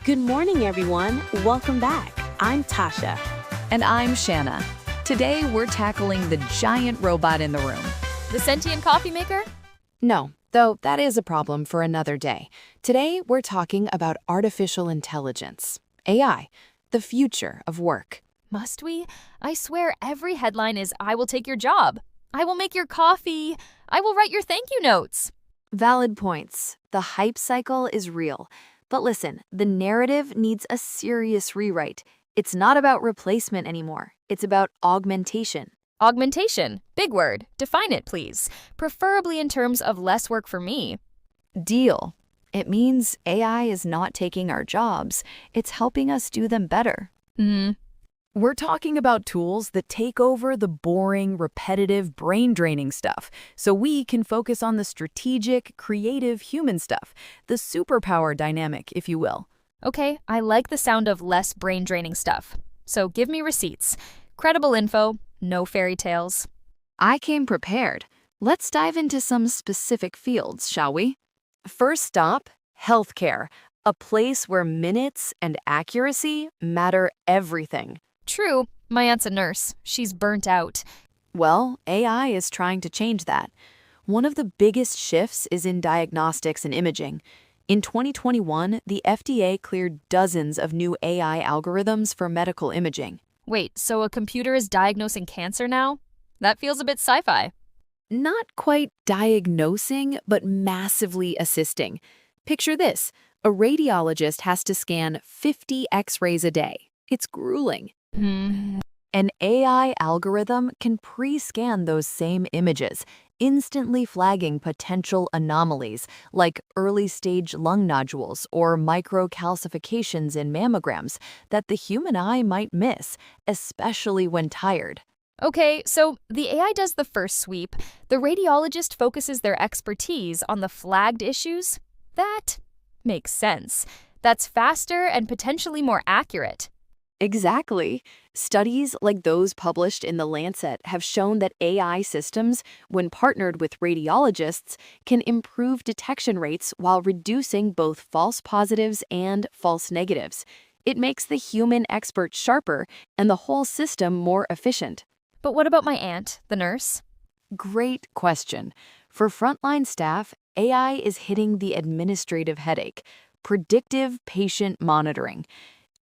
Good morning, everyone. Welcome back. I'm Tasha. And I'm Shanna. Today, we're tackling the giant robot in the room. The sentient coffee maker? No, though that is a problem for another day. Today, we're talking about artificial intelligence, AI, the future of work. Must we? I swear every headline is, I will take your job. I will make your coffee. I will write your thank you notes. Valid points. The hype cycle is real. But listen, the narrative needs a serious rewrite. It's not about replacement anymore. It's about augmentation. Augmentation. Big word. Define it, please. Preferably in terms of less work for me. Deal. It means AI is not taking our jobs. It's helping us do them better. We're talking about tools that take over the boring, repetitive, brain-draining stuff, so we can focus on the strategic, creative human stuff, the superpower dynamic, if you will. Okay, I like the sound of less brain-draining stuff. So give me receipts. Credible info, no fairy tales. I came prepared. Let's dive into some specific fields, shall we? First stop, healthcare, a place where minutes and accuracy matter everything. True, my aunt's a nurse. She's burnt out. Well, AI is trying to change that. One of the biggest shifts is in diagnostics and imaging. In 2021, the FDA cleared dozens of new AI algorithms for medical imaging. Wait, so a computer is diagnosing cancer now? That feels a bit sci-fi. Not quite diagnosing, but massively assisting. Picture this, a radiologist has to scan 50 X-rays a day. It's grueling. An AI algorithm can pre-scan those same images, instantly flagging potential anomalies like early-stage lung nodules or microcalcifications in mammograms that the human eye might miss, especially when tired. Okay, so the AI does the first sweep. The radiologist focuses their expertise on the flagged issues. That makes sense. That's faster and potentially more accurate. Exactly. Studies like those published in The Lancet have shown that AI systems, when partnered with radiologists, can improve detection rates while reducing both false positives and false negatives. It makes the human expert sharper and the whole system more efficient. But what about my aunt, the nurse? Great question. For frontline staff, AI is hitting the administrative headache, predictive patient monitoring.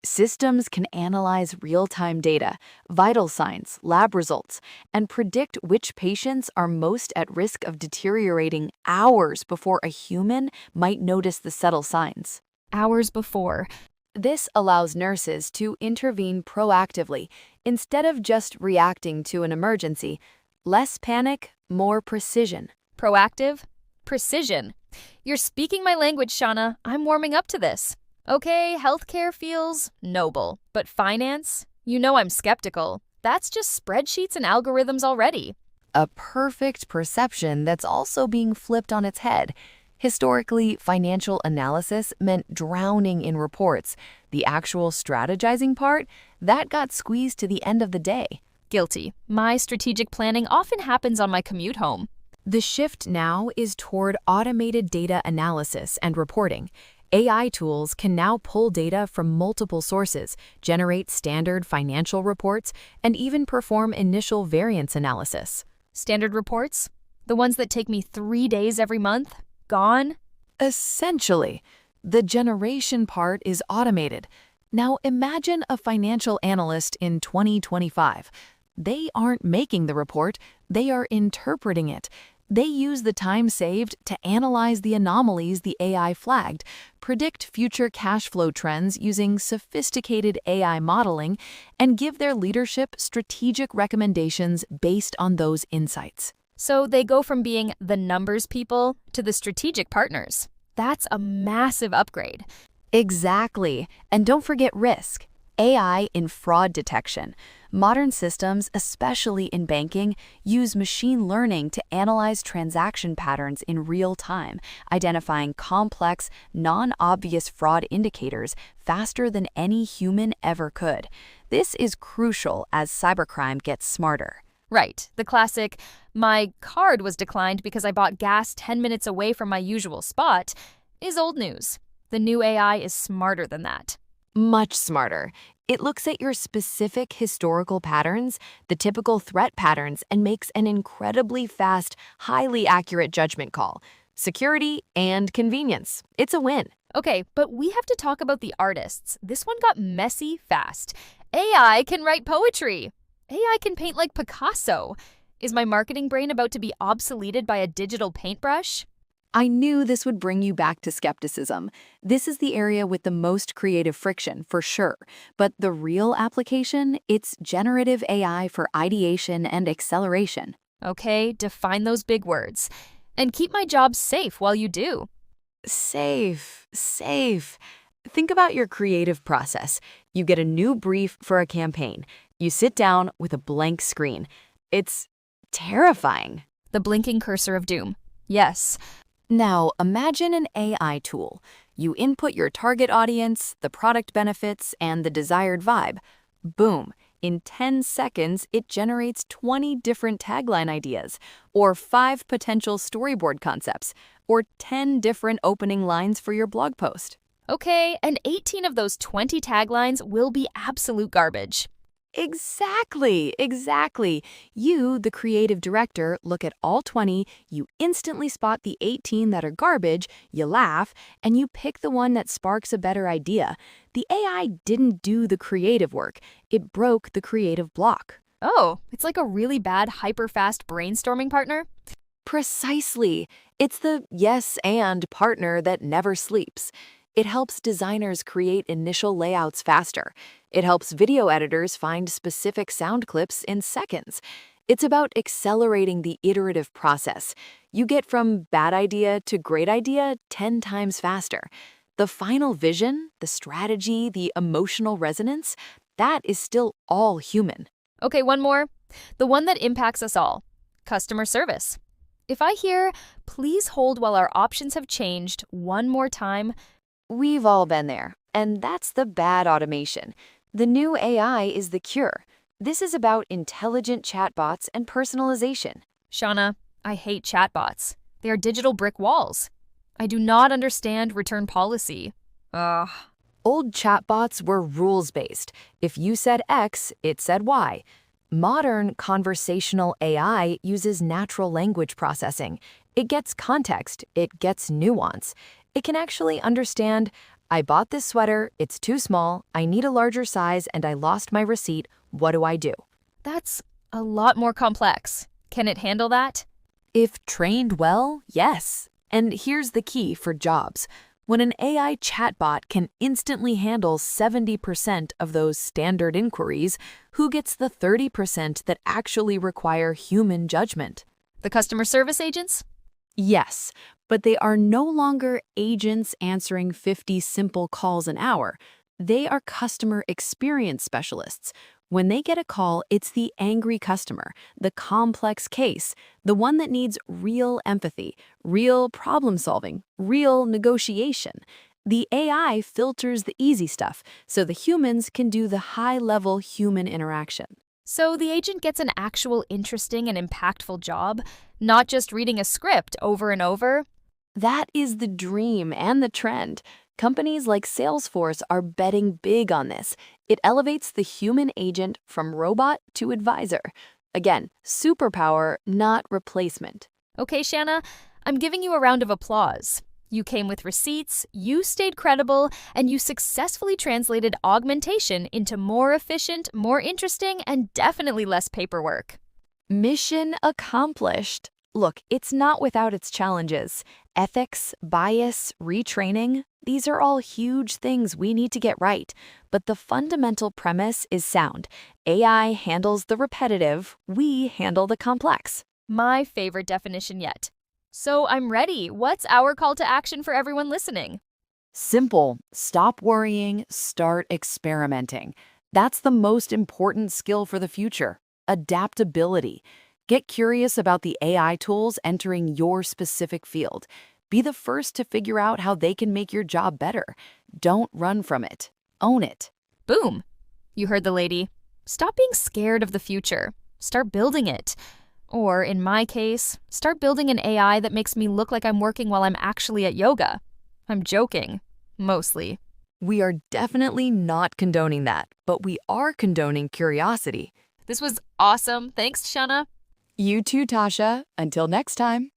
Systems can analyze real-time data, vital signs, lab results, and predict which patients are most at risk of deteriorating hours before a human might notice the subtle signs. Hours before. This allows nurses to intervene proactively instead of just reacting to an emergency. Less panic, more precision. Proactive? Precision. You're speaking my language, Shanna. I'm warming up to this. Okay, healthcare feels noble, but finance? You know I'm skeptical. That's just spreadsheets and algorithms already. A perfect perception that's also being flipped on its head. Historically, financial analysis meant drowning in reports. The actual strategizing part, that got squeezed to the end of the day. Guilty. My strategic planning often happens on my commute home. The shift now is toward automated data analysis and reporting. AI tools can now pull data from multiple sources, generate standard financial reports, and even perform initial variance analysis. Standard reports? The ones that take me 3 days every month? Gone? Essentially, the generation part is automated. Now imagine a financial analyst in 2025. They aren't making the report, they are interpreting it. They use the time saved to analyze the anomalies the AI flagged, predict future cash flow trends using sophisticated AI modeling, and give their leadership strategic recommendations based on those insights. So they go from being the numbers people to the strategic partners. That's a massive upgrade. Exactly. And don't forget risk. AI in fraud detection. Modern systems, especially in banking, use machine learning to analyze transaction patterns in real time, identifying complex, non-obvious fraud indicators faster than any human ever could. This is crucial as cybercrime gets smarter. Right, the classic, my card was declined because I bought gas 10 minutes away from my usual spot, is old news. The new AI is smarter than that. Much smarter. It looks at your specific historical patterns, the typical threat patterns, and makes an incredibly fast, highly accurate judgment call. Security and convenience. It's a win. Okay, but we have to talk about the artists. This one got messy fast. AI can write poetry. AI can paint like Picasso. Is my marketing brain about to be obsoleted by a digital paintbrush? I knew this would bring you back to skepticism. This is the area with the most creative friction, for sure. But the real application, it's generative AI for ideation and acceleration. Okay, define those big words. And keep my job safe while you do. Safe. Think about your creative process. You get a new brief for a campaign. You sit down with a blank screen. It's terrifying. The blinking cursor of doom. Yes. Now, imagine an AI tool. You input your target audience, the product benefits, and the desired vibe. Boom. In 10 seconds, it generates 20 different tagline ideas, or 5 potential storyboard concepts, or 10 different opening lines for your blog post. Okay, and 18 of those 20 taglines will be absolute garbage. Exactly. You, the creative director, look at all 20, you instantly spot the 18 that are garbage, you laugh, and you pick the one that sparks a better idea. The AI didn't do the creative work. It broke the creative block. Oh, it's like a really bad, hyper-fast brainstorming partner? Precisely. It's the yes and partner that never sleeps. It helps designers create initial layouts faster. It helps video editors find specific sound clips in seconds. It's about accelerating the iterative process. You get from bad idea to great idea 10 times faster. The final vision, the strategy, the emotional resonance, that is still all human. Okay, one more. The one that impacts us all. Customer service. If I hear, please hold while our options have changed one more time, we've all been there, and that's the bad automation. The new AI is the cure. This is about intelligent chatbots and personalization. Shanna, I hate chatbots. They are digital brick walls. I do not understand return policy. Ugh. Old chatbots were rules-based. If you said X, it said Y. Modern conversational AI uses natural language processing. It gets context. It gets nuance. It can actually understand, I bought this sweater, it's too small, I need a larger size, and I lost my receipt. What do I do? That's a lot more complex. Can it handle that? If trained well, yes. And here's the key for jobs. When an AI chatbot can instantly handle 70% of those standard inquiries, who gets the 30% that actually require human judgment? The customer service agents? Yes, but they are no longer agents answering 50 simple calls an hour. They are customer experience specialists. When they get a call, it's the angry customer, the complex case, the one that needs real empathy, real problem solving, real negotiation. The AI filters the easy stuff so the humans can do the high-level human interaction. So the agent gets an actual interesting and impactful job, not just reading a script over and over. That is the dream and the trend. Companies like Salesforce are betting big on this. It elevates the human agent from robot to advisor. Again, superpower, not replacement. Okay, Shanna, I'm giving you a round of applause. You came with receipts, you stayed credible, and you successfully translated augmentation into more efficient, more interesting, and definitely less paperwork. Mission accomplished. Look, it's not without its challenges. Ethics, bias, retraining, these are all huge things we need to get right. But the fundamental premise is sound. AI handles the repetitive, we handle the complex. My favorite definition yet. So I'm ready. What's our call to action for everyone listening? Simple. Stop worrying, start experimenting. That's the most important skill for the future. Adaptability. Get curious about the AI tools entering your specific field. Be the first to figure out how they can make your job better. Don't run from it. Own it. Boom. You heard the lady. Stop being scared of the future. Start building it. Or, in my case, start building an AI that makes me look like I'm working while I'm actually at yoga. I'm joking. Mostly. We are definitely not condoning that, but we are condoning curiosity. This was awesome. Thanks, Shanna. You too, Tasha. Until next time.